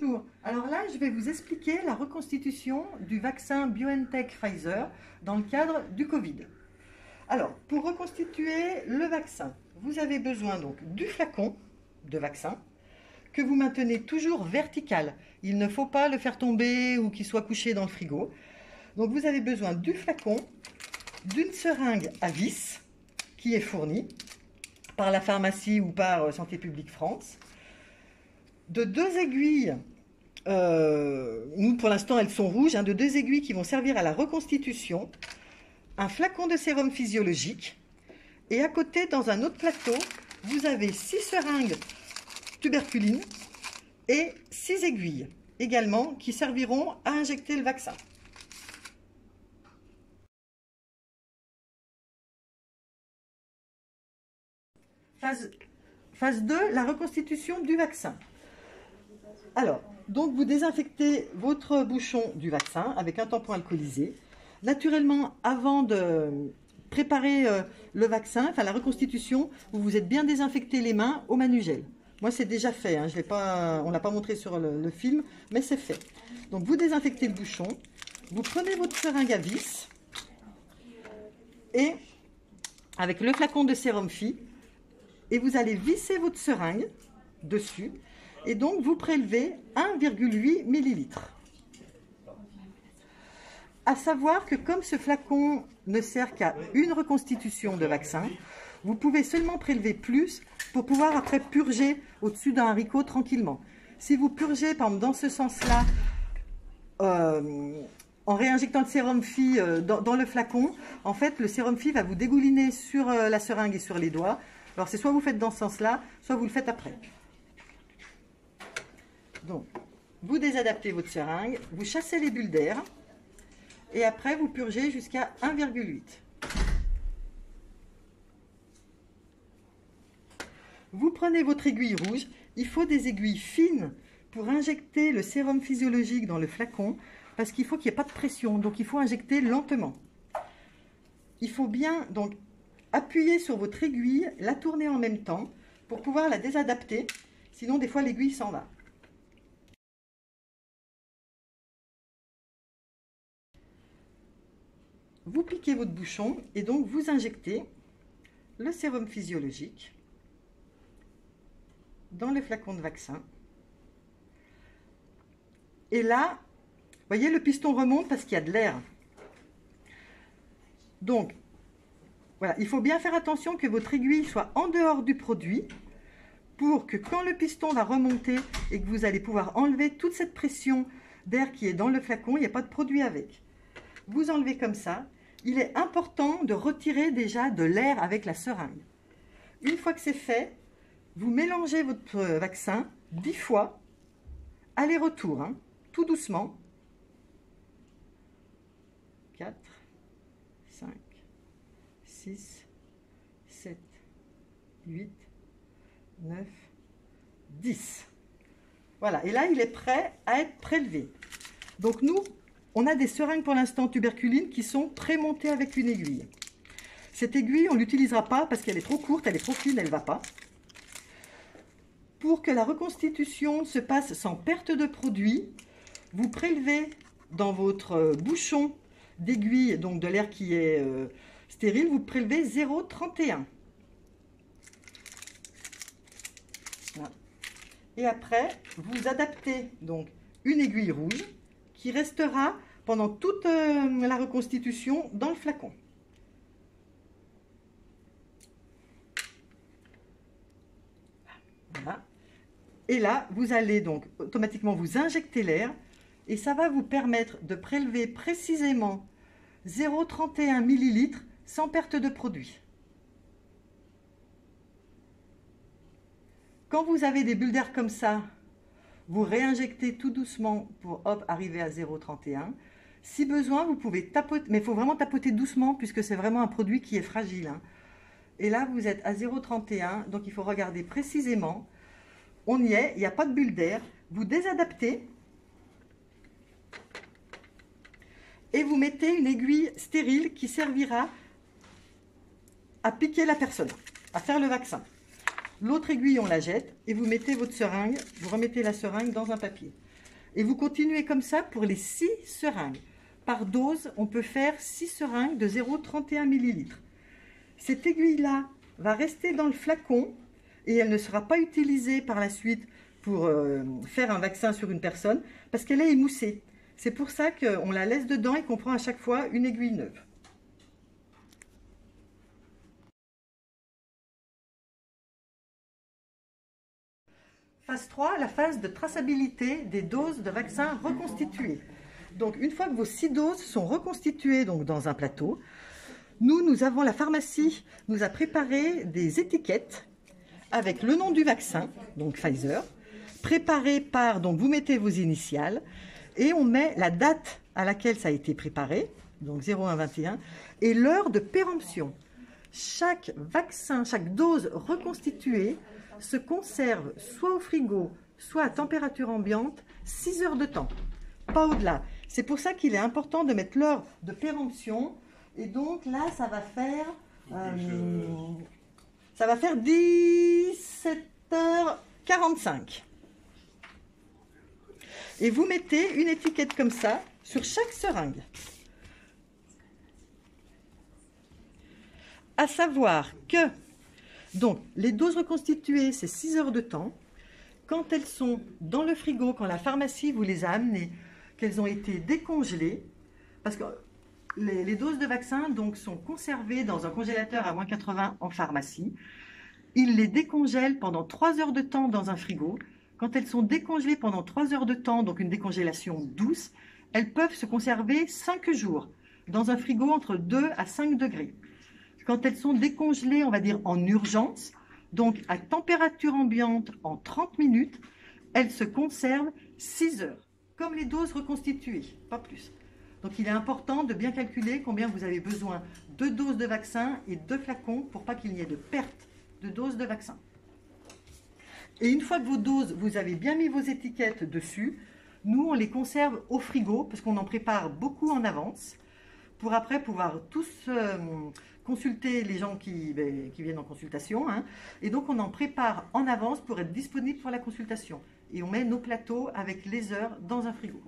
Bonjour, alors là je vais vous expliquer la reconstitution du vaccin BioNTech Pfizer dans le cadre du Covid. Alors, pour reconstituer le vaccin, vous avez besoin donc du flacon de vaccin que vous maintenez toujours vertical. Il ne faut pas le faire tomber ou qu'il soit couché dans le frigo. Donc vous avez besoin du flacon, d'une seringue à vis qui est fournie par la pharmacie ou par Santé publique France, de 2 aiguilles, nous pour l'instant elles sont rouges, de 2 aiguilles qui vont servir à la reconstitution, un flacon de sérum physiologique, et à côté dans un autre plateau, vous avez 6 seringues tuberculines et 6 aiguilles également qui serviront à injecter le vaccin. Phase 2, la reconstitution du vaccin. Alors, donc vous désinfectez votre bouchon du vaccin avec un tampon alcoolisé. Naturellement, avant de préparer le vaccin, enfin la reconstitution, vous vous êtes bien désinfecté les mains au manugel. Moi, c'est déjà fait, on ne l'a pas montré sur le film, mais c'est fait. Donc, vous désinfectez le bouchon, vous prenez votre seringue à vis et avec le flacon de sérum phi, et vous allez visser votre seringue dessus, et donc vous prélevez 1,8 ml. À savoir que comme ce flacon ne sert qu'à une reconstitution de vaccin, vous pouvez seulement prélever plus pour pouvoir après purger au-dessus d'un haricot tranquillement. Si vous purgez, par exemple, dans ce sens-là, en réinjectant le sérum phi dans le flacon, en fait, le sérum phi va vous dégouliner sur la seringue et sur les doigts. Alors, c'est soit vous faites dans ce sens-là, soit vous le faites après. Donc, vous désadaptez votre seringue, vous chassez les bulles d'air, et après, vous purgez jusqu'à 1,8. Vous prenez votre aiguille rouge. Il faut des aiguilles fines pour injecter le sérum physiologique dans le flacon, parce qu'il faut qu'il n'y ait pas de pression, donc il faut injecter lentement. Il faut bien donc appuyer sur votre aiguille, la tourner en même temps pour pouvoir la désadapter, sinon des fois l'aiguille s'en va. Vous pliquez votre bouchon et donc vous injectez le sérum physiologique dans le flacon de vaccin. Et là, vous voyez, le piston remonte parce qu'il y a de l'air. Donc, voilà, il faut bien faire attention que votre aiguille soit en dehors du produit pour que quand le piston va remonter et que vous allez pouvoir enlever toute cette pression d'air qui est dans le flacon, il n'y a pas de produit avec. Vous enlevez comme ça. Il est important de retirer déjà de l'air avec la seringue. Une fois que c'est fait, vous mélangez votre vaccin 10 fois, aller-retour, tout doucement. 4, 5, 6, 7, 8, 9, 10. Voilà, et là, il est prêt à être prélevé. Donc nous, on a des seringues pour l'instant tuberculines qui sont prémontées avec une aiguille. Cette aiguille, on ne l'utilisera pas parce qu'elle est trop courte, elle est trop fine, elle ne va pas. Pour que la reconstitution se passe sans perte de produit, vous prélevez dans votre bouchon d'aiguille, donc de l'air qui est stérile, vous prélevez 0,31. Voilà. Et après, vous adaptez donc une aiguille rouge qui restera pendant toute la reconstitution dans le flacon. Voilà. Et là, vous allez donc automatiquement vous injecter l'air et ça va vous permettre de prélever précisément 0,31 ml sans perte de produit. Quand vous avez des bulles d'air comme ça, vous réinjectez tout doucement pour arriver à 0,31. Si besoin, vous pouvez tapoter, mais il faut vraiment tapoter doucement puisque c'est vraiment un produit qui est fragile. Et là, vous êtes à 0,31, donc il faut regarder précisément. On y est, il n'y a pas de bulle d'air. Vous désadaptez et vous mettez une aiguille stérile qui servira à piquer la personne, à faire le vaccin. L'autre aiguille, on la jette et vous mettez votre seringue, vous remettez la seringue dans un papier. Et vous continuez comme ça pour les 6 seringues. Par dose, on peut faire 6 seringues de 0,31 ml. Cette aiguille-là va rester dans le flacon et elle ne sera pas utilisée par la suite pour faire un vaccin sur une personne parce qu'elle est émoussée. C'est pour ça qu'on la laisse dedans et qu'on prend à chaque fois une aiguille neuve. Phase 3, la phase de traçabilité des doses de vaccins reconstituées. Donc une fois que vos 6 doses sont reconstituées donc, dans un plateau, la pharmacie nous a préparé des étiquettes avec le nom du vaccin, donc Pfizer, préparé par, donc vous mettez vos initiales et on met la date à laquelle ça a été préparé, donc 0121, et l'heure de péremption. Chaque vaccin, chaque dose reconstituée se conserve soit au frigo, soit à température ambiante, 6 heures de temps, pas au-delà. C'est pour ça qu'il est important de mettre l'heure de péremption. Et donc là, ça va faire 17h45. Et vous mettez une étiquette comme ça sur chaque seringue. À savoir que donc, les doses reconstituées, c'est 6 heures de temps. Quand elles sont dans le frigo, quand la pharmacie vous les a amenées, qu'elles ont été décongelées, parce que les doses de vaccin donc, sont conservées dans un congélateur à -80 en pharmacie. Ils les décongèlent pendant 3 heures de temps dans un frigo. Quand elles sont décongelées pendant 3 heures de temps, donc une décongélation douce, elles peuvent se conserver 5 jours dans un frigo entre 2 à 5 degrés. Quand elles sont décongelées, on va dire en urgence, donc à température ambiante en 30 minutes, elles se conservent 6 heures, comme les doses reconstituées, pas plus. Donc il est important de bien calculer combien vous avez besoin de doses de vaccin et de flacons pour pas qu'il n'y ait de perte de doses de vaccin. Et une fois que vos doses, vous avez bien mis vos étiquettes dessus, nous on les conserve au frigo parce qu'on en prépare beaucoup en avance pour après pouvoir tous consulter les gens qui viennent en consultation. Hein. Et donc on en prépare en avance pour être disponible pour la consultation. Et on met nos plateaux avec les heures dans un frigo.